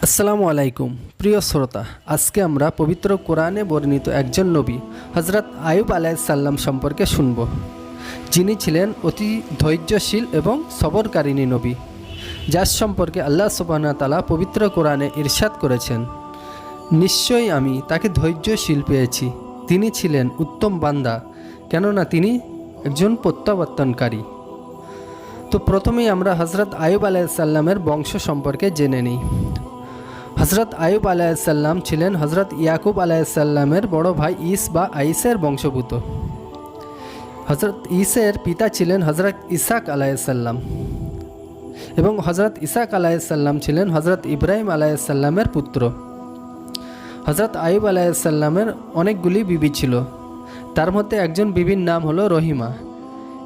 আসসালামু আলাইকুম প্রিয় শ্রোতা, আজকে আমরা পবিত্র কোরআনে বর্ণিত একজন নবী হজরত আয়ুব আলাইহিসসালাম সম্পর্কে শুনব, যিনি ছিলেন অতি ধৈর্যশীল এবং সবরকারিণী নবী, যার সম্পর্কে আল্লাহ সুবহানাহু ওয়া তাআলা পবিত্র কোরআনে ইরশাদ করেছেন, নিশ্চয়ই আমি তাকে ধৈর্যশীল পেয়েছি। তিনি ছিলেন উত্তম বান্দা, কেননা তিনি একজন প্রত্যাবর্তনকারী। তো প্রথমেই আমরা হজরত আয়ুব আলাইহিসসালামের বংশ সম্পর্কে জেনে নিই। হজরত আয়ুব আলাইহিসসালাম ছিলেন হজরত ইয়াকুব আলাইহিসসালামের বড় ভাই ইস বা আইসের বংশভূত। হজরত ইসের পিতা ছিলেন হজরত ইসাক আলাইহিসসালাম এবং হজরত ইসাক আলাইহিসসালাম ছিলেন হজরত ইব্রাহিম আলাইহিসসালামের পুত্র। হজরত আয়ুব আলাইহিসসালামের অনেকগুলি বিবি ছিল, তার মধ্যে একজন বিবির নাম হলো রহিমা।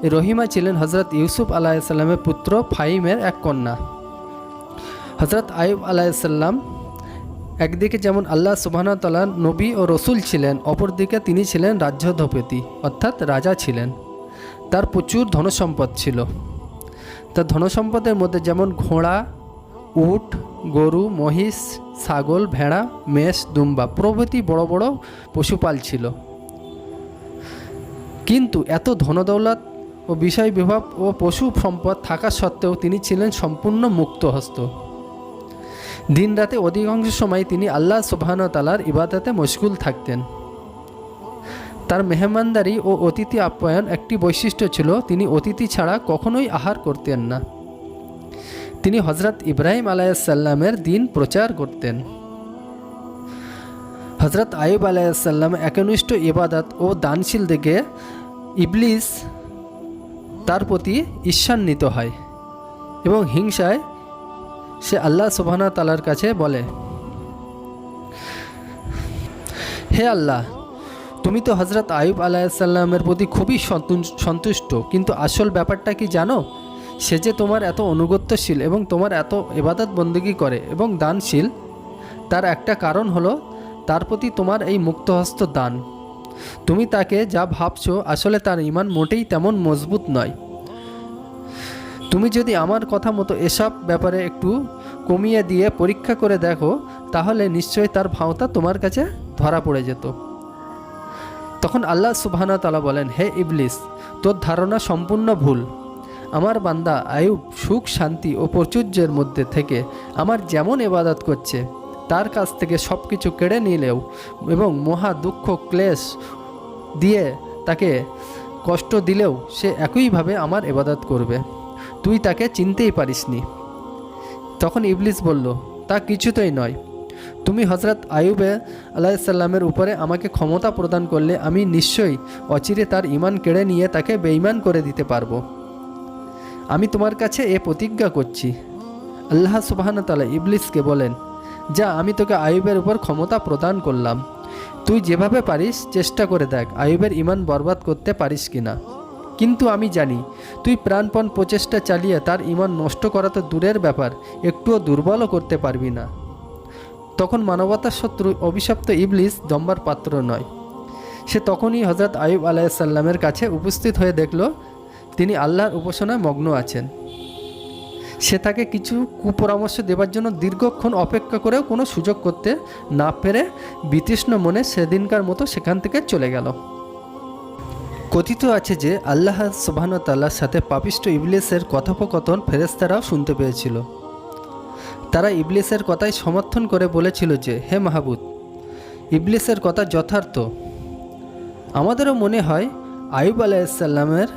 এই রহিমা ছিলেন হজরত ইউসুফ আলাইহিসসালামের পুত্র ফাহিমের এক কন্যা। হজরত আয়ুব আলাইহিসসালাম একদিকে যেমন আল্লাহ সুবহানাহু ওয়া তাআলার নবী ও রসুল ছিলেন, অপরদিকে তিনি ছিলেন রাজ্যাধিপতি অর্থাৎ রাজা ছিলেন। তার প্রচুর ধনসম্পদ ছিল। তার ধনসম্পদের মধ্যে যেমন ঘোড়া, উট, গরু, মহিষ, ছাগল, ভেড়া, মেষ, দুম্বা প্রভৃতি বড় বড় পশুপাল ছিল। কিন্তু এত ধনদৌলত ও বিষয় বিভব ও পশু সম্পদ থাকা সত্ত্বেও তিনি ছিলেন সম্পূর্ণ মুক্তহস্ত। দিন রাতে অধিকাংশ সময় তিনি আল্লাহ সুবহানাহু ওয়া তাআলার ইবাদতে মশগুল থাকতেন। তার মেহমানদারি ও অতিথি আপ্যায়ন একটি বৈশিষ্ট্য ছিল, তিনি অতিথি ছাড়া কখনোই আহার করতেন না। তিনি হজরত ইব্রাহিম আলাইহিসসালামের দিন প্রচার করতেন। হজরত আয়ুব আলাইহিসসালাম একনিষ্ঠ ইবাদত ও দানশীল দেখে ইবলিস তার প্রতি ঈর্ষান্বিত হয় এবং হিংসায় সে আল্লাহ সুবহানাহু ওয়া তাআলার কাছে বলে, হে আল্লাহ, তুমি তো হজরত আয়ুব আলাইহিসসালামের প্রতি খুবই সন্তুষ্ট, কিন্তু আসল ব্যাপারটা কি জানো? সে যে তোমার এত অনুগত্যশীল এবং তোমার এত ইবাদত বন্দেগী করে এবং দানশীল, তার একটা কারণ হলো তার প্রতি তোমার এই মুক্তহস্ত দান। তুমি তাকে যা ভাবছো আসলে তার ঈমান মোটেই তেমন মজবুত নয়। তুমি যদি আমার কথা মতো এসব ব্যাপারে একটু কমিয়ে দিয়ে পরীক্ষা করে দেখো, তাহলে নিশ্চয়ই তার ভাওতা তোমার কাছে ধরা পড়ে যেত। তখন আল্লাহ সুবহানাহু ওয়া তাআলা বলেন, হে ইবলিস, তোর ধারণা সম্পূর্ণ ভুল। আমার বান্দা আয়ুব সুখ, শান্তি ও প্রাচুর্যের মধ্যে থেকে আমার যেমন ইবাদত করছে, তার কাছ থেকে সব কিছু কেড়ে নিলেও এবং মহা দুঃখ ক্লেশ দিয়ে তাকে কষ্ট দিলেও সে একইভাবে আমার ইবাদত করবে। তুই তাকে চিনতেই পারিসনি। তখন ইবলিস বলল, তা কিছুতেই নয়। তুমি হজরত আয়ুব আলাইহিসসালামের উপরে আমাকে ক্ষমতা প্রদান করলে আমি নিশ্চয়ই অচিরে তার ঈমান কেড়ে নিয়ে তাকে বেঈমান করে দিতে পারবো। আমি তোমার কাছে এ প্রতিজ্ঞা করছি। আল্লাহ সুবহানাহু ওয়া তাআলা ইবলিসকে বলেন, যা, আমি তোকে আয়ুবের উপর ক্ষমতা প্রদান করলাম। তুই যেভাবে পারিস চেষ্টা করে দেখ আয়ুবের ঈমান বরবাদ করতে পারিস কিনা। কিন্তু আমি জানি তুই প্রাণপণ প্রচেষ্টা চালিয়ে তার ঈমান নষ্ট করা তো দূরের ব্যাপার, একটুও দুর্বলও করতে পারবি না। তখন মানবতার শত্রু অভিশপ্ত ইবলিস দম্বার পাত্র নয়। সে তখনই হজরত আয়ুব আলাইহিসসালামের কাছে উপস্থিত হয়ে দেখল তিনি আল্লাহর উপাসনায় মগ্ন আছেন। সে তাকে কিছু কুপরামর্শ দেবার জন্য দীর্ঘক্ষণ অপেক্ষা করেও কোনো সুযোগ করতে না পেরে বিতৃষ্ণ মনে সেদিনকার মতো সেখান থেকে চলে গেল। কথিত আছে যে আল্লাহ সুবহানাহু ওয়া তাআলার সাথে পাপিষ্ঠ ইবলিসের কথোপকথন ফেরেশতারাও শুনতে পেয়েছিল। তারা ইবলিসের কথাই সমর্থন করে বলেছিল যে, হে মাহবুদ, ইবলিসের কথা যথার্থ। আমাদেরও মনে হয় আয়ুব আলাইহিসসালামের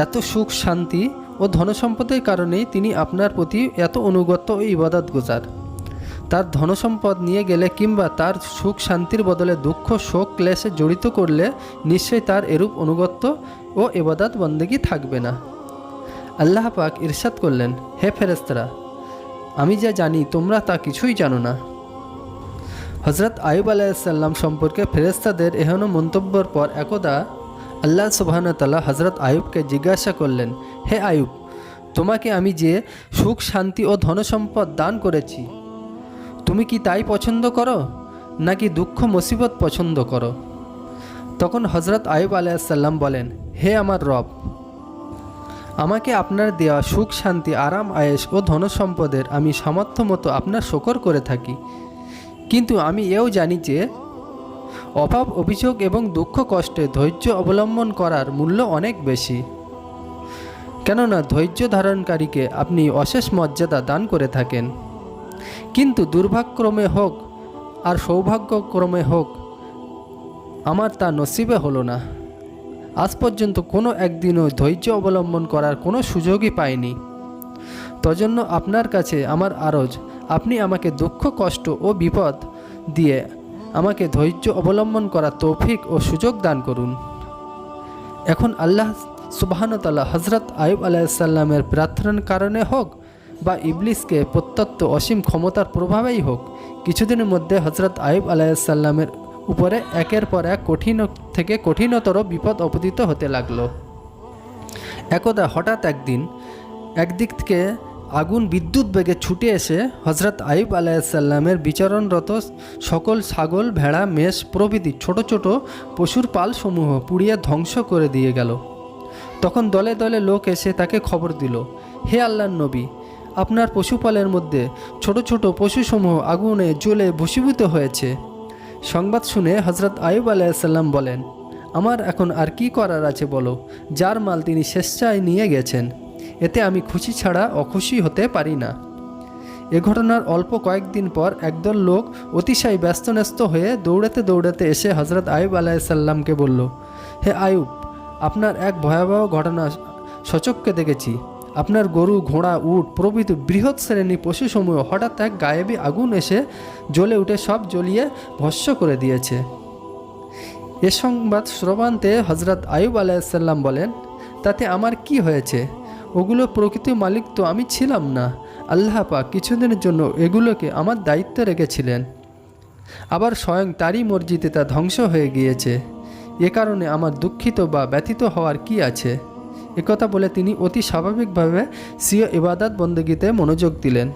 এত সুখ, শান্তি ও ধনসম্পদের কারণেই তিনি আপনার প্রতি এত অনুগত ও ইবাদতগুজার। তার ধনসম্পদ নিয়ে গেলে কিংবা তার সুখ শান্তির বদলে দুঃখ, শোক, ক্লেশে জড়িত করলে নিশ্চয়ই তার এরূপ অনুগত্য ও ইবাদত বন্দেগী থাকবে না। আল্লাহ পাক ইরশাদ করলেন, হে ফেরেশতারা, আমি যা জানি তোমরা তা কিছুই জানো না। হজরত আয়ুব আলাইহিসসালাম সম্পর্কে ফেরেশতাদের এহেন মন্তব্যের পর একদা আল্লাহ সুবহানাহু ওয়া তাআলা হজরত আয়ুবকে জিজ্ঞাসা করলেন, হে আয়ুব, তোমাকে আমি যে সুখ, শান্তি ও ধনসম্পদ দান করেছি, তুমি কি তাই পছন্দ করো নাকি দুঃখ মুসিবত পছন্দ করো? তখন হজরত আয়ুব আলাইহিসসালাম বলেন, হে আমার রব, আমাকে আপনার দেওয়া সুখ শান্তি আরাম আয়েশ ও ধনসম্পদের আমি সামর্থ্য মতো আপনার শকর করে থাকি, কিন্তু আমি এও জানি যে অভাব অভিযোগ এবং দুঃখ কষ্টে ধৈর্য অবলম্বন করার মূল্য অনেক বেশি। কেননা ধৈর্য ধারণকারীকে আপনি অশেষ মর্যাদা দান করে থাকেন। কিন্তু দুর্ভাগ্যক্রমে হোক আর সৌভাগ্যক্রমে হোক আমার তা নসিবে হলো না। আজ পর্যন্ত কোনো একদিনও ধৈর্য অবলম্বন করার কোনো সুযোগই পাইনি। তজন্য আপনার কাছে আমার আরজ, আপনি আমাকে দুঃখ কষ্ট ও বিপদ দিয়ে আমাকে ধৈর্য অবলম্বন করার তৌফিক ও সুযোগ দান করুন। এখন আল্লাহ সুবহানাহু ওয়া তাআলা হযরত আইয়ুব আলাইহিসসালামের প্রার্থনার কারণে হোক বা ইবলিসকে প্রত্যত্ত অসীম ক্ষমতার প্রভাবেই হোক, কিছুদিনের মধ্যে হযরত আইয়ুব আলাইহিসসালামের উপরে একের পর এক কঠিন থেকে কঠিনতর বিপদ অপতিত হতে লাগলো। একদা হঠাৎ একদিক থেকে আগুন বিদ্যুৎ বেগে ছুটে এসে হযরত আইয়ুব আলাইহিসসালামের বিচরণরত সকল ছাগল, ভেড়া, মেষ প্রভৃতি ছোট ছোট পশুর পালসমূহ পুড়িয়ে ধ্বংস করে দিয়ে গেল। তখন দলে দলে লোক এসে তাকে খবর দিল, হে আল্লাহর নবী, আপনার পশুপালের মধ্যে ছোট ছোট পশুসমূহ আগুনে জ্বলে ভস্মীভূত হয়েছে। সংবাদ শুনে হযরত আইয়ুব আলাইহিসসালাম বলেন, আমার এখন আর কি করার আছে বলো, যার মাল তিনি স্বেচ্ছায় নিয়ে গেছেন, এতে আমি খুশি ছাড়া অখুশি হতে পারি না। এ ঘটনার অল্প কয়েকদিন পর একদল লোক অতিশয় ব্যস্তন্যস্ত হয়ে দৌড়াতে দৌড়াতে এসে হযরত আইয়ুব আলাইহিসসালামকে বলল, হে আইয়ুব, আপনার এক ভয়াবহ ঘটনা সচক্ষে দেখেছি। আপনার গরু, ঘোড়া, উট প্রভৃতি বৃহৎ শ্রেণী পশুসমূহ হঠাৎ এক গায়েবী আগুন এসে জ্বলে উঠে সব জ্বলিয়ে ভস্ম করে দিয়েছে। এ সংবাদ শ্রবণতে হযরত আইয়ুব আলাইহিসসালাম বলেন, তাতে আমার কি হয়েছে? ওগুলো প্রকৃত মালিক তো আমি ছিলাম না। আল্লাহ পাক কিছুদিনের জন্য এগুলোকে আমার দায়িত্বে রেখেছিলেন, আবার স্বয়ং তারই মর্জিতে তা ধ্বংস হয়ে গিয়েছে। এ কারণে আমার দুঃখিত বা ব্যথিত হওয়ার কি আছে? একথা বলে তিনি অতি স্বাভাবিকভাবে স্বীয় ইবাদত বন্দেগীতে মনোযোগ দিলেন।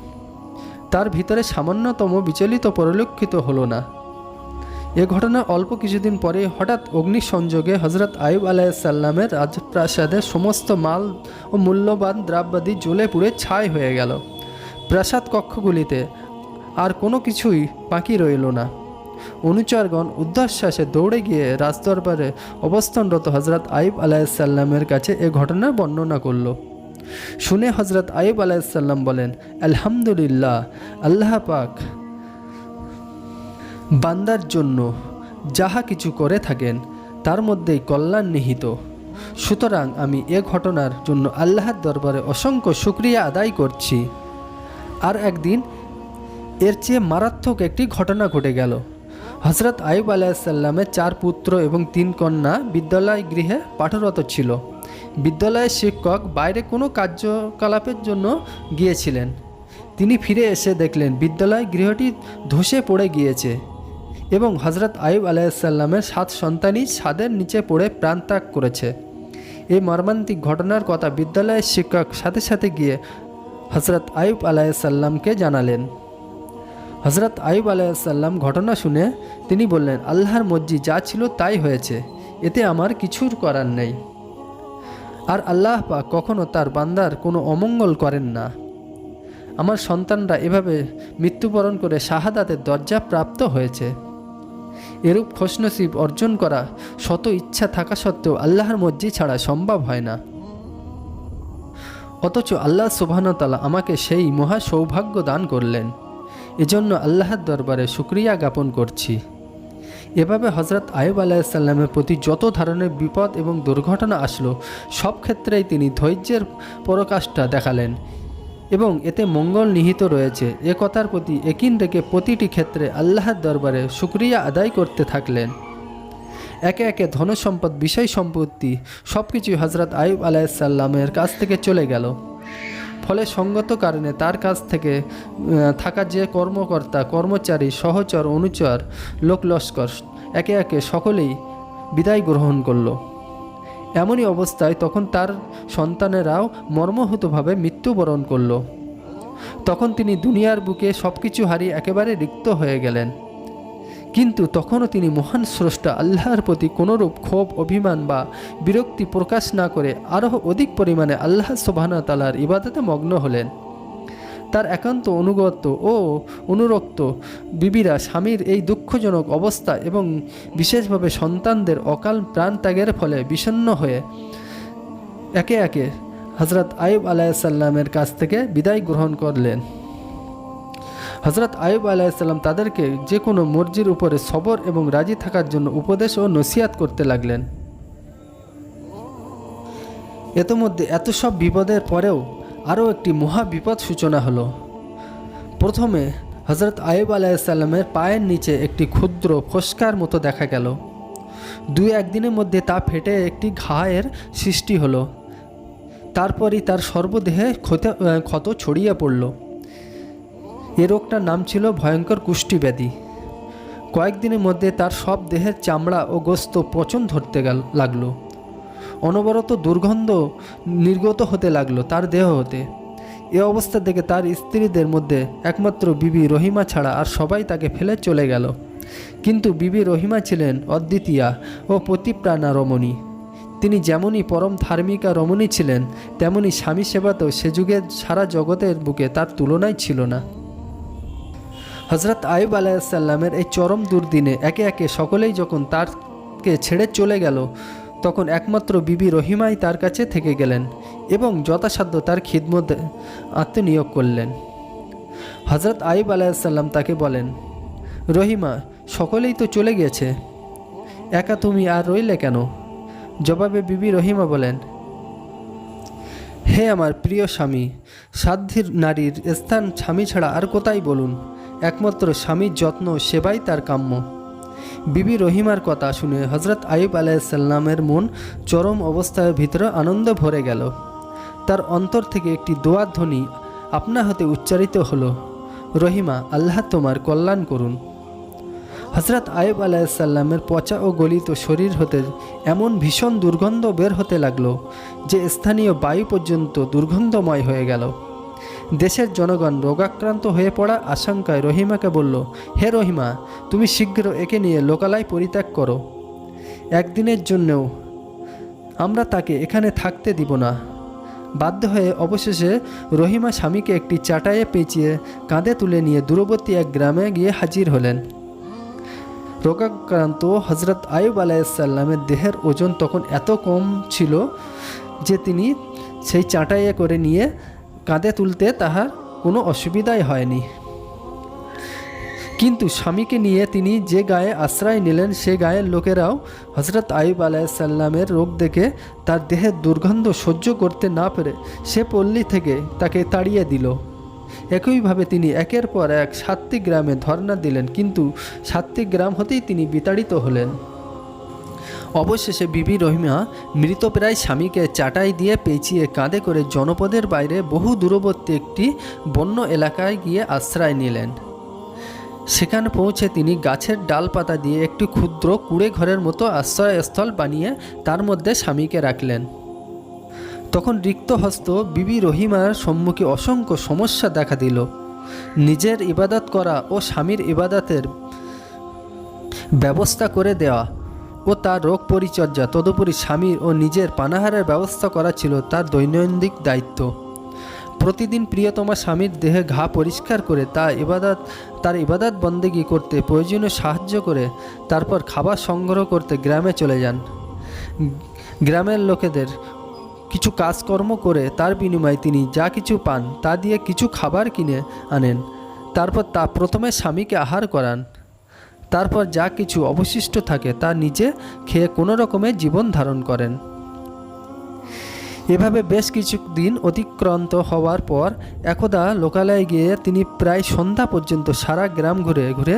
তার ভিতরে সামান্যতম বিচলিত পরিলক্ষিত হলো না। এ ঘটনা অল্প কিছুদিন পরে হঠাৎ অগ্নিসংযোগে হযরত আইয়ুব আলাইহিসসালামের রাজপ্রাসাদের সমস্ত মাল ও মূল্যবান দ্রব্যাদি জ্বলে পুড়ে ছাই হয়ে গেল। প্রাসাদ কক্ষগুলিতে আর কোনো কিছুই বাকি রইল না। অনুচরগণ উদ্ধশ্বাসে দৌড়ে গিয়ে রাজদরবারে অবস্থানরত হযরত আইয়ুব আলাইহিসসালামের কাছে এ ঘটনা বর্ণনা করল। শুনে হযরত আইয়ুব আলাইহিসসালাম বলেন, আলহামদুলিল্লাহ, আল্লাহ পাক বান্দার জন্য যাহা কিছু করে থাকেন তার মধ্যেই কল্যাণ নিহিত। সুতরাং আমি এ ঘটনার জন্য আল্লাহর দরবারে অসংখ্য শুকরিয়া আদায় করছি। আর একদিন এর চেয়ে মারাত্মক একটি ঘটনা ঘটে গেল। হযরত আইয়ুব আলাইহিসসালামের 4 পুত্র এবং 3 কন্যা বিদ্যালয় গৃহে পাঠরত ছিল। বিদ্যালয়ের শিক্ষক বাইরে কোনো কার্যকলাপের জন্য গিয়েছিলেন। তিনি ফিরে এসে দেখলেন বিদ্যালয় গৃহটি ধসে পড়ে গিয়েছে এবং হযরত আইয়ুব আলাইহিসসালামের 7 সন্তানই ছাদের নিচে পড়ে প্রাণত্যাগ করেছে। এই মর্মান্তিক ঘটনার কথা বিদ্যালয়ের শিক্ষক সাথে সাথে গিয়ে হযরত আইয়ুব আলাইহিসসালামকে জানালেন। হযরত আইয়ুব আলাইহিসসালাম ঘটনা শুনে তিনি বললেন, আল্লাহর মর্জি, যা ছিল তাই হয়েছে, এতে আমার কিছুর করার নেই। আর আল্লাহ পাক কখনো তার বান্দার কোনো অমঙ্গল করেন না। আমার সন্তানরা এভাবে মৃত্যুবরণ করে শাহাদাতের দরজা প্রাপ্ত হয়েছে। এরূপ খুশনসিব অর্জন করা শত ইচ্ছা থাকা সত্ত্বেও আল্লাহর মর্জি ছাড়া সম্ভব হয় না। অথচ আল্লাহ সুবহানাহু ওয়া তাআলা আমাকে সেই মহা সৌভাগ্য দান করলেন। এজন্য আল্লাহর দরবারে শুকরিয়া জ্ঞাপন করছি। এভাবে হযরত আইয়ুব আলাইহিসসালামের প্রতি যত ধরনের বিপদ এবং দুর্ঘটনা আসলো, সব ক্ষেত্রেই তিনি ধৈর্যের পরাকাষ্ঠা দেখালেন এবং এতে মঙ্গল নিহিত রয়েছে এ কথার প্রতি ইয়াকিন রেখে প্রতিটি ক্ষেত্রে আল্লাহর দরবারে শুকরিয়া আদায় করতে থাকলেন। একে একে ধনসম্পদ, বিষয় সম্পত্তি সব কিছুই হযরত আইয়ুব আলাইহিসসালামের কাছ থেকে চলে গেল। ফলে সঙ্গত কারণে তার কাছ থেকে থাকা যে কর্মকর্তা, কর্মচারী, সহচর, অনুচর, লোকলস্কর একে একে সকলেই বিদায় গ্রহণ করল। এমনই অবস্থায় তখন তার সন্তানেরাও মর্মাহতভাবে মৃত্যুবরণ করল। তখন তিনি দুনিয়ার বুকে সব কিছু হারিয়ে একেবারে রিক্ত হয়ে গেলেন। কিন্তু তখনও তিনি মহান স্রষ্টা আল্লাহর প্রতি কোনোরূপ ক্ষোভ, অভিমান বা বিরক্তি প্রকাশ না করে আরও অধিক পরিমাণে আল্লাহ সুবহানাহু ওয়া তাআলার ইবাদতে মগ্ন হলেন। তার একান্ত অনুগত ও অনুরক্ত বিবিরা স্বামীর এই দুঃখজনক অবস্থা এবং বিশেষভাবে সন্তানদের অকাল প্রাণত্যাগের ফলে বিষণ্ণ হয়ে একে একে হযরত আইয়ুব আলাইহিসসালামের কাছ থেকে বিদায় গ্রহণ করলেন। হযরত আইয়ুব আলাইহিসসালাম তাদেরকে যে কোনো মর্জির উপরে সবর এবং রাজি থাকার জন্য উপদেশ ও নসিহত করতে লাগলেন। ইতোমধ্যে এত সব বিপদের পরেও আরও একটি মহা বিপদ সূচনা হলো। প্রথমে হযরত আইয়ুব আলাইহিসসালামের পায়ের নিচে একটি ক্ষুদ্র ফোস্কার মতো দেখা গেল। 2-1 দিনের মধ্যে তা ফেটে একটি ঘায়ের সৃষ্টি হলো। তারপরই তার সর্বদেহে ক্ষত ছড়িয়ে পড়ল। এ রোগটার নাম ছিল ভয়ঙ্কর কুষ্টি ব্যাধি। কয়েকদিনের মধ্যে তার সব দেহের চামড়া ও গোস্ত পচন ধরতে লাগলো। অনবরত দুর্গন্ধ নির্গত হতে লাগলো তার দেহ হতে। এ অবস্থা দেখে তার স্ত্রীদের মধ্যে একমাত্র বিবি রহিমা ছাড়া আর সবাই তাকে ফেলে চলে গেল। কিন্তু বিবি রহিমা ছিলেন অদ্বিতীয়া ও পতিপ্রাণা রমণী। তিনি যেমনই পরম ধার্মিকা রমণী ছিলেন, তেমনি স্বামী সেবাতেও সে যুগের সারা জগতের বুকে তার তুলনাই ছিল না। হযরত আইয়ুব আলাইহিসসালামের এই চরম দুর্দিনে একে একে সকলেই যখন তারকে ছেড়ে চলে গেল, তখন একমাত্র বিবি রহিমাই তার কাছে থেকে গেলেন এবং যথাসাধ্য তার খিদমতে আত্মনিয়োগ করলেন। হযরত আইয়ুব আলাইহিসসালাম তাকে বলেন, রহিমা, সকলেই তো চলে গেছে, একা তুমি আর রইলে কেন? জবাবে বিবি রহিমা বলেন, হে আমার প্রিয় স্বামী, সাধ্যের নারীর স্থান স্বামী ছাড়া আর কোথায় বলুন? একমাত্র স্বামীর যত্ন সেবাই তার কাম্য। বিবি রহিমার কথা শুনে হযরত আইয়ুব আলাইহিসসালামের মন চরম অবস্থার ভিতরে আনন্দ ভরে গেল। তার অন্তর থেকে একটি দোয়ার ধ্বনি আপনা হতে উচ্চারিত হলো, রহিমা, আল্লাহ তোমার কল্যাণ করুন। হযরত আইয়ুব আলাইহিসসালামের পচা ও গলিত শরীর হতে এমন ভীষণ দুর্গন্ধ বের হতে লাগলো যে স্থানীয় বায়ু পর্যন্ত দুর্গন্ধময় হয়ে গেল। দেশের জনগণ রোগাক্রান্ত হয়ে পড়া আশঙ্কায় রহিমাকে বলল, হে রহিমা, তুমি শীঘ্র একে নিয়ে লোকালয় পরিত্যাগ করো। একদিনের জন্যও আমরা তাকে এখানে থাকতে দিব না। বাধ্য হয়ে অবশেষে রহিমা স্বামীকে একটি চাটাইয়ে পেঁচিয়ে কাঁধে তুলে নিয়ে দূরবর্তী এক গ্রামে গিয়ে হাজির হলেন। রোগাক্রান্ত হযরত আইয়ুব আলাইহিসসালামের দেহের ওজন তখন এত কম ছিল যে তিনি সেই চাটাইয়ে করে নিয়ে কাঁধে তুলতে তাহার কোনো অসুবিধাই হয়নি। কিন্তু স্বামীকে নিয়ে তিনি যে গায়ে আশ্রয় নিলেন, সে গায়ের লোকেরাও হযরত আইয়ুব আলাইহিসসালামের রোগ দেখে তার দেহের দুর্গন্ধ সহ্য করতে না পেরে সে পল্লী থেকে তাকে তাড়িয়ে দিল। একইভাবে তিনি একের পর এক 7টি গ্রামে ধর্ণা দিলেন, কিন্তু 7টি গ্রাম হতেই তিনি বিতাড়িত হলেন। অবশেষে বিবি রহিমা মৃতপ্রায় স্বামীকে চাটাই দিয়ে পেঁচিয়ে কাঁধে করে জনপদের বাইরে বহু দূরবর্তী একটি বন্য এলাকায় গিয়ে আশ্রয় নিলেন। সেখানে পৌঁছে তিনি গাছের ডালপাতা দিয়ে একটি ক্ষুদ্র কুঁড়ে ঘরের মতো আশ্রয়স্থল বানিয়ে তার মধ্যে স্বামীকে রাখলেন। তখন রিক্ত হস্ত বিবি রহিমার সম্মুখে অসংখ্য সমস্যা দেখা দিল। নিজের ইবাদত করা ও স্বামীর ইবাদতের ব্যবস্থা করে দেওয়া ও তার রোগ পরিচর্যা, তদুপরি স্বামীর ও নিজের পানাহারের ব্যবস্থা করা ছিল তার দৈনন্দিন দায়িত্ব। প্রতিদিন প্রিয়তমা স্বামীর দেহে ঘা পরিষ্কার করে তার ইবাদত বন্দেগী করতে প্রয়োজনীয় সাহায্য করে তারপর খাবার সংগ্রহ করতে গ্রামে চলে যান। গ্রামের লোকেদের কিছু কাজকর্ম করে তার বিনিময়ে তিনি যা কিছু পান তা দিয়ে কিছু খাবার কিনে আনেন। তারপর তা প্রথমে স্বামীকে আহার করান। তারপর যা কিছু অবশিষ্ট থাকে তা নিজে খেয়ে কোনো রকমে জীবন ধারণ করেন। এভাবে বেশ কিছু দিন অতিক্রান্ত হওয়ার পর একদা লোকালয়ে গিয়ে তিনি প্রায় সন্ধ্যা পর্যন্ত সারা গ্রাম ঘুরে ঘুরে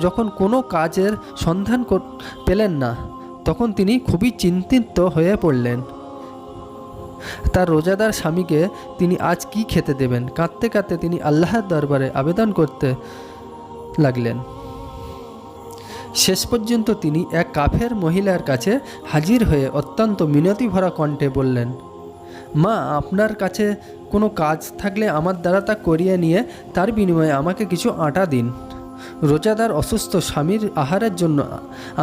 যখন কোনো কাজের সন্ধান পেলেন না, তখন তিনি খুবই চিন্তিত হয়ে পড়লেন। তার রোজাদার স্বামীকে তিনি আজ কি খেতে দেবেন? কাঁদতে কাঁদতে তিনি আল্লাহর দরবারে আবেদন করতে লাগলেন। শেষ পর্যন্ত তিনি এক কাফের মহিলার কাছে হাজির হয়ে অত্যন্ত মিনতি ভরা কণ্ঠে বললেন, মা, আপনার কাছে কোনো কাজ থাকলে আমার দ্বারা তা করিয়ে নিয়ে তার বিনিময়ে আমাকে কিছু আটা দিন। রোজাদার অসুস্থ স্বামীর আহারের জন্য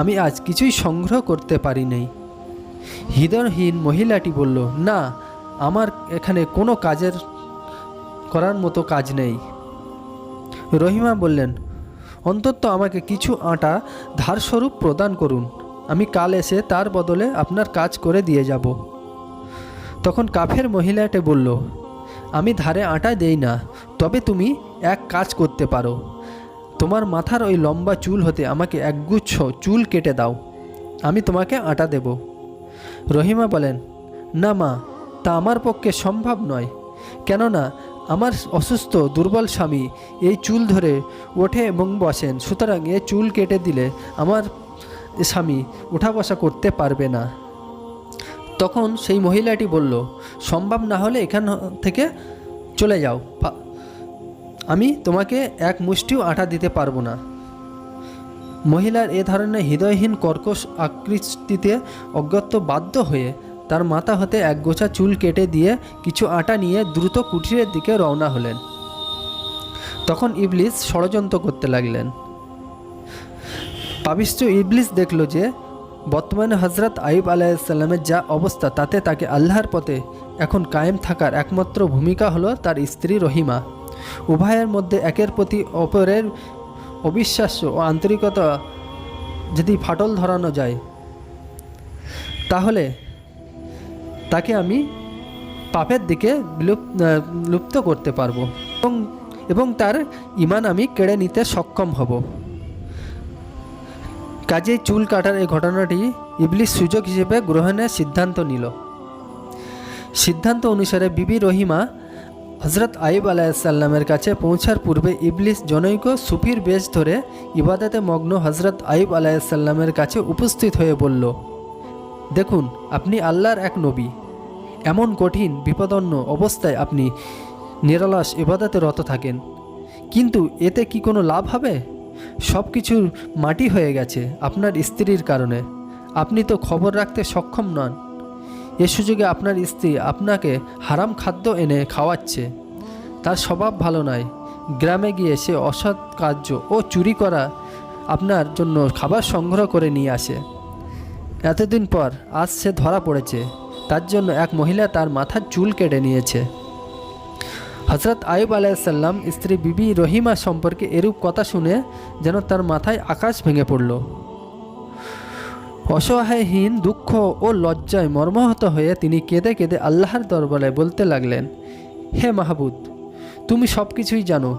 আমি আজ কিছুই সংগ্রহ করতে পারি নাই। হৃদয়হীন মহিলাটি বলল, না, আমার এখানে কোনো করার মতো কাজ নেই। রহিমা বললেন, অন্তত আমাকে কিছু আটা ধারস্বরূপ প্রদান করুন, আমি কাল এসে তার বদলে আপনার কাজ করে দিয়ে যাব। তখন কাফের মহিলাটি বলল, আমি ধারে আটা দেই না, তবে তুমি এক কাজ করতে পারো, তোমার মাথার ওই লম্বা চুল হতে আমাকে একগুচ্ছ চুল কেটে দাও, আমি তোমাকে আটা দেব। রহিমা বলেন, না মা, তা আমার পক্ষে সম্ভব নয়, কেননা আমার অসুস্থ দুর্বল স্বামী এই চুল ধরে ওঠে এবং বসেন, সুতরাং এ চুল কেটে দিলে আমার স্বামী উঠা বসা করতে পারবে না। তখন সেই মহিলাটি বলল, সম্ভব না হলে এখান থেকে চলে যাও, আমি তোমাকে এক মুষ্টিও আটা দিতে পারবো না। মহিলার এ ধরনের হৃদয়হীন কর্কশ আকৃতিতে অজ্ঞাত বাধ্য হয়ে তার মাথা হতে এক গোছা চুল কেটে দিয়ে কিছু আটা নিয়ে দ্রুত কুঠিরের দিকে রওনা হলেন। তখন ইবলিস ষড়যন্ত্র করতে লাগলেন। পাপিষ্ঠ ইবলিস দেখল যে বর্তমানে হজরত আইয়ুব আলাইহিসসালামের যা অবস্থা, তাতে তাকে আল্লাহর পথে এখন কায়েম থাকার একমাত্র ভূমিকা হলো তার স্ত্রী রহিমা। উভয়ের মধ্যে একের প্রতি অপরের অবিশ্বাস্য ও আন্তরিকতা যদি ফাটল ধরানো যায়, তাহলে তাকে আমি পাপের দিকে লুপ্ত করতে পারবো এবং তার ঈমান আমি কেড়ে নিতে সক্ষম হব। কাজেই চুল কাটার এই ঘটনাটি ইবলিস সুযোগ হিসেবে গ্রহণের সিদ্ধান্ত নিল। সিদ্ধান্ত অনুসারে বিবি রহিমা হজরত আইয়ুব আলাইহিসসালামের কাছে পৌঁছার পূর্বে ইবলিস জনৈক সুফির বেশ ধরে ইবাদতে মগ্ন হজরত আইয়ুব আলাইহিসসালামের কাছে উপস্থিত হয়ে বলল, দেখুন, আপনি আল্লাহর এক নবী, এমন কঠিন বিপদাপন্ন অবস্থায় আপনি নিরলস ইবাদতে রত থাকেন, কিন্তু এতে কি কোনো লাভ হবে? সব কিছুর মাটি হয়ে গেছে আপনার স্ত্রীর কারণে। আপনি তো খবর রাখতে সক্ষম নন। এ সুযোগে আপনার স্ত্রী আপনাকে হারাম খাদ্য এনে খাওয়াচ্ছে। তার স্বভাব ভালো নয়। গ্রামে গিয়ে সে অসৎ কার্য ও চুরি করা আপনার জন্য খাবার সংগ্রহ করে নিয়ে আসে। এতদিন পর আজ সে ধরা পড়েছে, তার জন্য এক মহিলা তার মাথার চুল কেটে নিয়েছে। হজরত আইয়ুব আলাইহিসসালাম স্ত্রী বিবি রহিমা সম্পর্কে এরূপ কথা শুনে যেন তার মাথায় আকাশ ভেঙে পড়ল। অসহায়হীন দুঃখ ও লজ্জায় মর্মাহত হয়ে তিনি কেঁদে কেঁদে আল্লাহর দরবারে বলতে লাগলেন, হে মাহবুদ, তুমি সব কিছুই জানো,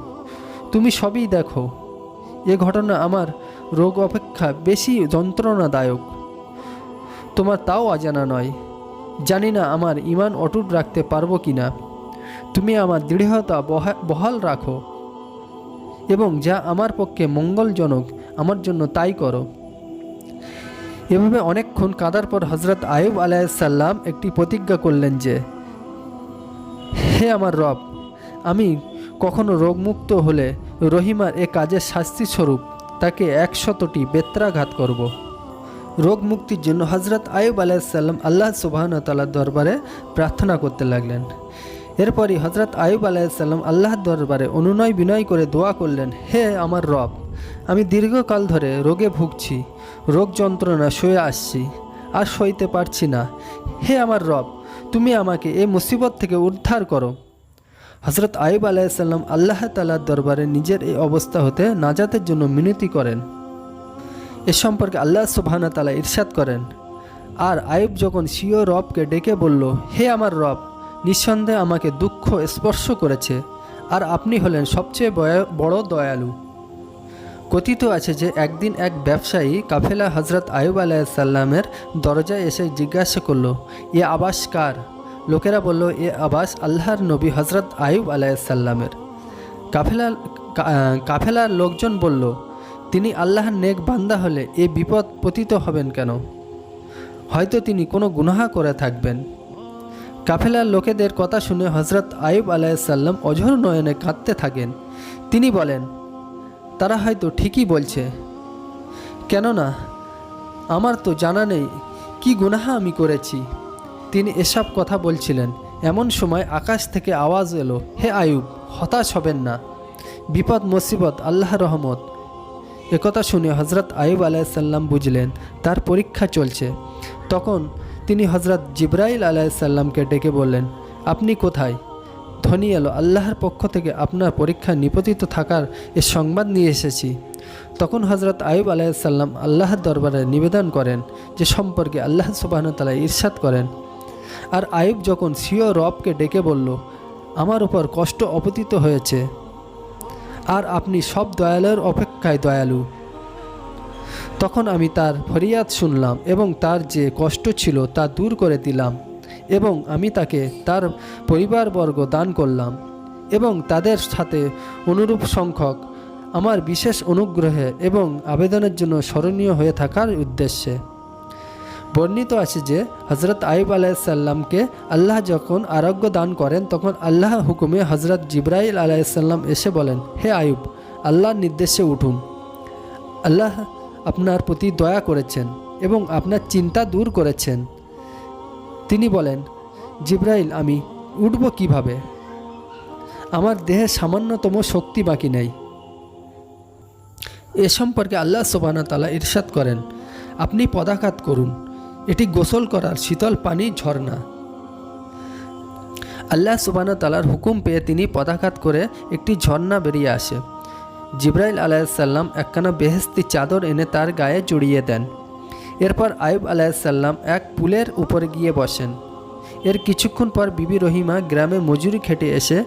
তুমি সবই দেখো। এ ঘটনা আমার রোগ অপেক্ষা বেশি যন্ত্রণাদায়ক। তোমার তাও অজানা নয়। জানি না আমার ঈমান অটুট রাখতে পারবো কি না। তুমি আমার দৃঢ়তা বহাল রাখো এবং যা আমার পক্ষে মঙ্গলজনক আমার জন্য তাই করো। এভাবে অনেকক্ষণ কাঁদার পর হজরত আইয়ুব আলাইহিসসালাম একটি প্রতিজ্ঞা করলেন যে, হে আমার রব, আমি কখনো রোগমুক্ত হলে রহিমার এ কাজের শাস্তি স্বরূপ তাকে 100টি বেত্রাঘাত করব। রোগ মুক্তির জন্য হজরত আইয়ুব আলাইহিসসালাম আল্লাহ সুবহানাহু ওয়া তাআলার দরবারে প্রার্থনা করতে লাগলেন। এরপরই হজরত আইয়ুব আলাইহিসসালাম আল্লাহর দরবারে অনুনয় বিনয় করে দোয়া করলেন, হে আমার রব, আমি দীর্ঘকাল ধরে রোগে ভুগছি, রোগ যন্ত্রণা সয়ে আসছি, আর সইতে পারছি না। হে আমার রব, তুমি আমাকে এই মুসিবত থেকে উদ্ধার করো। হজরত আইয়ুব আলাইহিসসালাম আল্লাহ তাআলার দরবারে নিজের এই অবস্থা হতে নাজাতের জন্য মিনতি করেন। এ সম্পর্কে আল্লাহ সুবহানাহু ওয়া তাআলা ইরশাদ করেন, আর আইয়ুব যখন স্বীয় রবকে ডেকে বলল, হে আমার রব, নিঃসন্দেহে আমাকে দুঃখ স্পর্শ করেছে, আর আপনি হলেন সবচেয়ে বড় দয়ালু। কথিত আছে যে একদিন এক ব্যবসায়ী কাফেলা হজরত আইয়ুব আলাইহিসসালামের দরজায় এসে জিজ্ঞাসা করল, এ আবাস কার? লোকেরা বলল, এ আবাস আল্লাহর নবী হজরত আইয়ুব আলাইহিসসালামের। কাফেলার লোকজন বলল, তিনি আল্লাহর নেক বান্দা হলে এ বিপদ পতিত হবেন কেন? হয়তো তিনি কোনো গুনাহ করে থাকবেন। কাফেলার লোকেদের কথা শুনে হজরত আইয়ুব আলাইহিসসালাম অঝোর নয়নে কাঁদতে থাকেন। তিনি বলেন, তারা হয়তো ঠিকই বলছে, কেননা আমার তো জানা নেই কি গুনাহ আমি করেছি। তিনি এসব কথা বলছিলেন, এমন সময় আকাশ থেকে আওয়াজ এলো, হে আইয়ুব, হতাশ হবেন না। বিপদ মুসিবত, আল্লাহর রহমত একথা শুনে হজরত আইয়ুব আলাইসাল্লাম বুঝলেন তার পরীক্ষা চলছে। তখন তিনি হজরত জিবরাইল আলাইসাল্লামকে ডেকে বললেন, আপনি কোথায়? ধ্বনি এলো, আল্লাহর পক্ষ থেকে আপনার পরীক্ষা নিপতিত থাকার এ সংবাদ নিয়ে এসেছি। তখন হজরত আইয়ুব আলাইসাল্লাম আল্লাহর দরবারে নিবেদন করেন, যে সম্পর্কে আল্লাহ সুবহানাহু ওয়া তাআলা ইরশাদ করেন। আর আইয়ুব যখন স্বীয় রবকে ডেকে বলল, আমার উপর কষ্ট অপতিত হয়েছে, আর আপনি সব দয়ালুর অপেক্ষায় দয়ালু। তখন আমি তার ফরিয়াদ শুনলাম এবং তার যে কষ্ট ছিল তা দূর করে দিলাম, এবং আমি তাকে তার পরিবারবর্গ দান করলাম এবং তাদের সাথে অনুরূপ সংখ্যক আমার বিশেষ অনুগ্রহে এবং আবেদনের জন্য স্মরণীয় হয়ে থাকার উদ্দেশ্যে। বর্ণিত আছে যে হজরত আইয়ুব আলাইসাল্লামকে আল্লাহ যখন আরোগ্য দান করেন, তখন আল্লাহর হুকুমে হজরত জিবরাইল আলাইসাল্লাম এসে বলেন, হে আইয়ুব, আল্লাহর নির্দেশে উঠুন। আল্লাহ আপনার প্রতি দয়া করেছেন এবং আপনার চিন্তা দূর করেছেন। তিনি বলেন, জিবরাইল, আমি উঠব কিভাবে? আমার দেহে সামান্যতম শক্তি বাকি নেই। এ সম্পর্কে আল্লাহ সুবহানাহু ওয়া তাআলা ইরশাদ করেন, আপনি পদাঘাত করুন, এটি গোসল করার শীতল পানি ঝর্ণা। আল্লাহ সুবহানাহু ওয়া তাআলার হুকুম পেয়ে তিনি পদাঘাত করে একটি ঝর্ণা বেরিয়ে আসে। জিবরাইল আলাইহিসসালাম একখানা বেহেশতি চাদর এনে তার গায়ে জড়িয়ে দেন। এরপর আইয়ুব আলাইহিসসালাম এক পুলের উপরে গিয়ে বসেন। এর কিছুক্ষণ পর বিবি রহিমা গ্রামে মজুরি খেটে এসে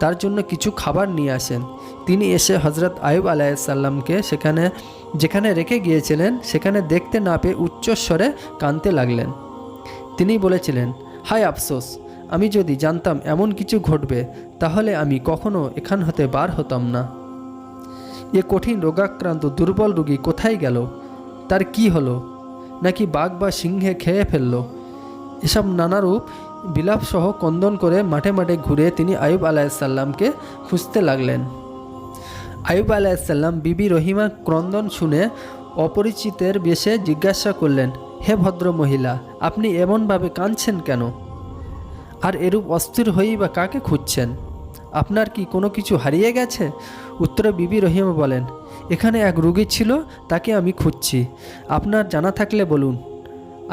তার জন্য কিছু খাবার নিয়ে আসেন। তিনি এসে হজরত আইয়ুব আলাইহিসসালামকে যেখানে রেখে গিয়েছিলেন সেখানে দেখতে না পেয়ে উচ্চস্বরে কাঁদতে লাগলেন। তিনি বলেছিলেন, হায় আফসোস, আমি যদি জানতাম এমন কিছু ঘটবে তাহলে আমি কখনো এখান হতে বার হতাম না। এ কঠিন রোগাক্রান্ত দুর্বল রোগী কোথায় গেল? তার কি হলো? নাকি বাঘ বা সিংহে খেয়ে ফেলল? এসব নানারূপ বিলাপসহ কন্দন করে মাঠে মাঠে ঘুরে তিনি আইয়ুব আলাইহিসসালামকে খুঁজতে লাগলেন। আইয়ুব আলাইহিসসালাম বিবি রহিমা ক্রন্দন শুনে অপরিচিতের বেশে জিজ্ঞাসা করলেন, হে ভদ্র মহিলা, আপনি এমনভাবে কাঁদছেন কেন? আর এরূপ অস্থির হয়েই বা কাকে খুঁজছেন? আপনার কি কোনো কিছু হারিয়ে গেছে? উত্তরে বিবি রহিমা বলেন, এখানে এক রোগী ছিল, তাকে আমি খুঁজছি, আপনার জানা থাকলে বলুন।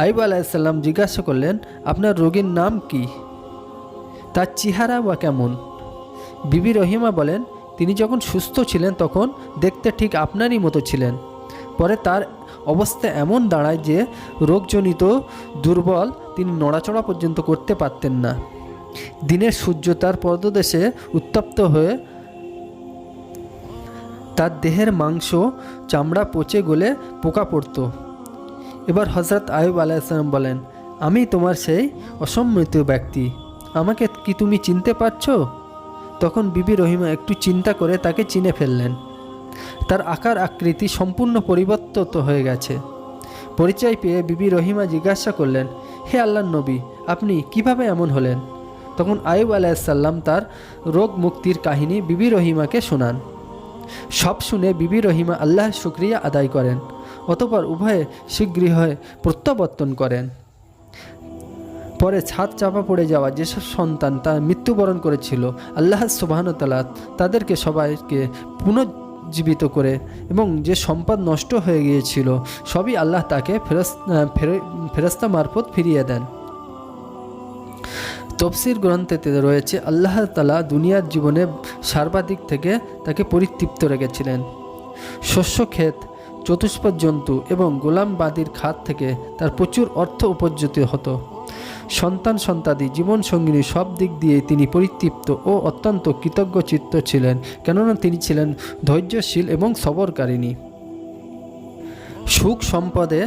আইয়ুব আলাইহিসসালাম জিজ্ঞাসা করলেন, আপনার রোগীর নাম কি? তার চেহারা বা কেমন? বিবি রহিমা বলেন, তিনি যখন সুস্থ ছিলেন তখন দেখতে ঠিক আপনারই মতো ছিলেন। পরে তার অবস্থা এমন দাঁড়ায় যে রোগজনিত দুর্বল, তিনি নড়াচড়া পর্যন্ত করতে পারতেন না। দিনের সূর্য তার পদদেশে উত্তপ্ত হয়ে তার দেহের মাংস চামড়া পচে গলে পোকা পড়ত। এবার হজরত আইয়ুব আলাইহিসসালাম বলেন, আমি তোমার সেই অসম্মৃত ব্যক্তি, আমাকে কি তুমি চিনতে পারছো? তখন বিবি রহিমা একটু চিন্তা করে তাকে চিনে ফেললেন। তার আকার আকৃতি সম্পূর্ণ পরিবর্তিত হয়ে গেছে। পরিচয় পেয়ে বিবি রহিমা জিজ্ঞাসা করলেন, হে আল্লাহর নবী, আপনি কিভাবে এমন হলেন? তখন আইয়ুব আলাইহিসসালাম তার রোগ মুক্তির কাহিনী বিবি রহিমাকে শোনান। সব শুনে বিবি রহিমা আল্লাহর শুকরিয়া আদায় করেন। অতঃপর উভয়ে শীঘ্রই প্রত্যাবর্তন করেন। পরে ছাদ চাপা পড়ে যাওয়া যেসব সন্তান তার মৃত্যুবরণ করেছিল, আল্লাহ সুবহানাহু ওয়া তাআলা তাদেরকে সবাইকে পুনর্জীবিত করে এবং যে সম্পদ নষ্ট হয়ে গিয়েছিল সবই আল্লাহ তাকে ফেরেশতা মারফত ফিরিয়ে দেন। তফসির গ্রন্থেতে রয়েছে, আল্লাহ তাআলা দুনিয়ার জীবনে সর্বাধিক থেকে তাকে পরিতৃপ্ত রেখেছিলেন। শস্য ক্ষেত, চতুষ্পদ জন্তু এবং গোলামবাদীর খাত থেকে তার প্রচুর অর্থ উপার্জিত হতো। সন্তান সন্তাদি জীবন সঙ্গিনী সব দিক দিয়ে তিনি পরিতৃপ্ত ও অত্যন্ত কৃতজ্ঞচিত্ত ছিলেন, কেননা তিনি ছিলেন ধৈর্যশীল এবং সবরকারিণী। সুখ সম্পদে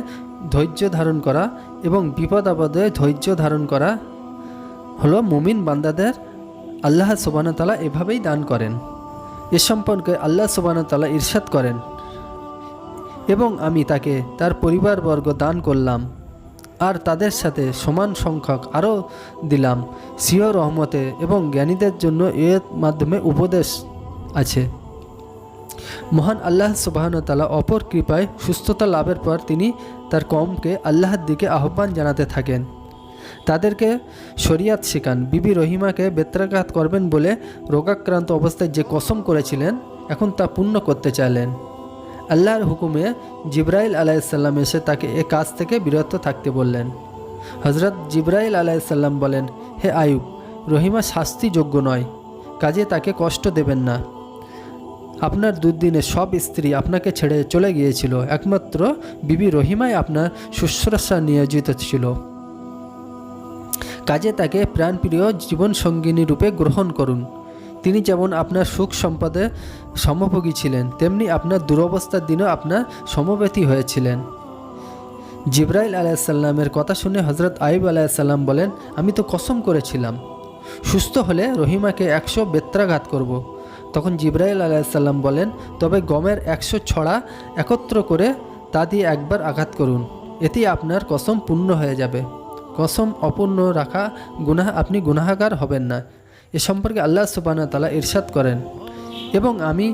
ধৈর্য ধারণ করা এবং বিপদ আপদে ধৈর্য ধারণ করা হলো মুমিন বান্দাদের আল্লাহ সুবহানাহু ওয়া তাআলা এভাবেই দান করেন। এ সম্পর্কে আল্লাহ সুবহানাহু ওয়া তাআলা ইরশাদ করেন, এবং আমি তাকে তার পরিবারবর্গ দান করলাম আর তাদের সাথে সমান সংখ্যক আরও দিলাম। সিও রহমতে এবং জ্ঞানীদের জন্য এর মাধ্যমে উপদেশ আছে। মহান আল্লাহ সুবহানাহু ওয়া তাআলা অপর কৃপায় সুস্থতা লাভের পর তিনি তার কওমকে আল্লাহর দিকে আহ্বান জানাতে থাকেন, তাদেরকে শরিয়াত শেখান। বিবি রহিমাকে বেত্রাঘাত করবেন বলে রোগাক্রান্ত অবস্থায় যে কসম করেছিলেন, এখন তা পূর্ণ করতে চাইলেন। আল্লাহর হুকুমে জিব্রাইল আলাইসাল্লাম এসে তাকে এ কাজ থেকে বিরত থাকতে বললেন। হজরত জিব্রাইল আলাইসাল্লাম বলেন, হে আয়ুব, রহিমা শাস্তিযোগ্য নয়, কাজে তাকে কষ্ট দেবেন না। আপনার দুর্দিনে সব স্ত্রী আপনাকে ছেড়ে চলে গিয়েছিল, একমাত্র বিবি রহিমাই আপনার শুশ্রূষা নিয়োজিত ছিল, কাজে তাকে প্রাণপ্রিয় জীবনসঙ্গিনী রূপে গ্রহণ করুন। তিনি যেমন আপনার সুখ সম্পদে সমভোগী ছিলেন, তেমনি আপনার দুরবস্থার দিনও আপনার সমব্যথী হয়েছিলেন। জিব্রাইল আলাইসাল্লামের কথা শুনে হজরত আইয়ুব আলাইসাল্লাম বলেন, আমি তো কসম করেছিলাম সুস্থ হলে রহিমাকে 100 বেত্রাঘাত করব। তখন জিব্রাইল আলাইসাল্লাম বলেন, তবে গমের 100 ছড়া একত্র করে তা দিয়ে একবার আঘাত করুন, এতেই আপনার কসম পূর্ণ হয়ে যাবে। কসম অপূর্ণ রাখা গুনাহ, আপনি গুনাহগার হবেন না। এ সম্পর্কে আল্লাহ সুবহানাহু ওয়া তাআলা ইরশাদ করেন, এবং আমি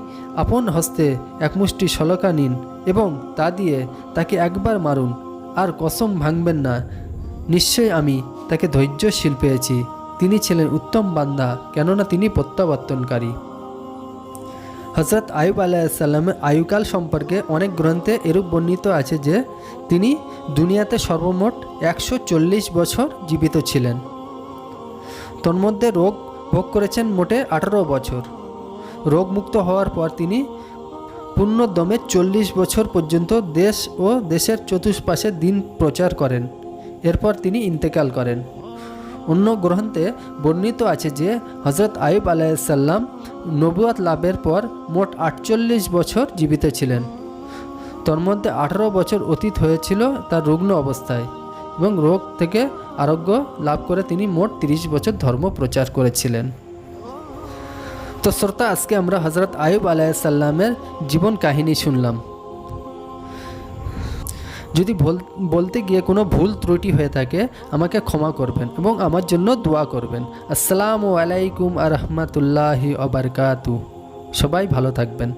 আপন হস্তে এক মুষ্টি শলকা নিন এবং তা দিয়ে তাকে একবার মারুন, আর কসম ভাঙবেন না। নিশ্চয়ই আমি তাকে ধৈর্যশীল পেয়েছি। তিনি ছিলেন উত্তম বান্দা, কেননা তিনি প্রত্যাবর্তনকারী। হজরত আইয়ুব আলাইহিসসালামের আয়ুকাল সম্পর্কে অনেক গ্রন্থে এরূপ বর্ণিত আছে যে তিনি দুনিয়াতে সর্বমোট 140 বছর জীবিত ছিলেন। তন্মধ্যে রোগ ভোগ করেছেন মোটে 18 বছর। রোগমুক্ত হওয়ার পর তিনি পূর্ণদমে 40 বছর পর্যন্ত দেশ ও দেশের চতুষ্পাশে দিন প্রচার করেন। এরপর তিনি ইন্তেকাল করেন। অন্য গ্রন্থে বর্ণিত আছে যে হজরত আইয়ুব আলাইহিসসালাম নবুয়ত লাভের পর মোট 48 বছর জীবিত ছিলেন। তন্মধ্যে 18 বছর অতীত হয়েছিল তার রুগ্ন অবস্থায়, এবং রোগ থেকে আরোগ্য লাভ করে তিনি মোট 30 বছর ধর্ম প্রচার করেছিলেন। তো শ্রোতা, আজকে আমরা হজরত আইয়ুব আলাইহিসসালামের জীবন কাহিনী শুনলাম। যদি বলতে গিয়ে কোনো ভুল ত্রুটি হয়ে থাকে আমাকে ক্ষমা করবেন এবং আমার জন্য দোয়া করবেন। আসসালামু আলাইকুম আ রহমতুল্লাহি ওয়া বারাকাতুহু। সবাই ভালো থাকবেন।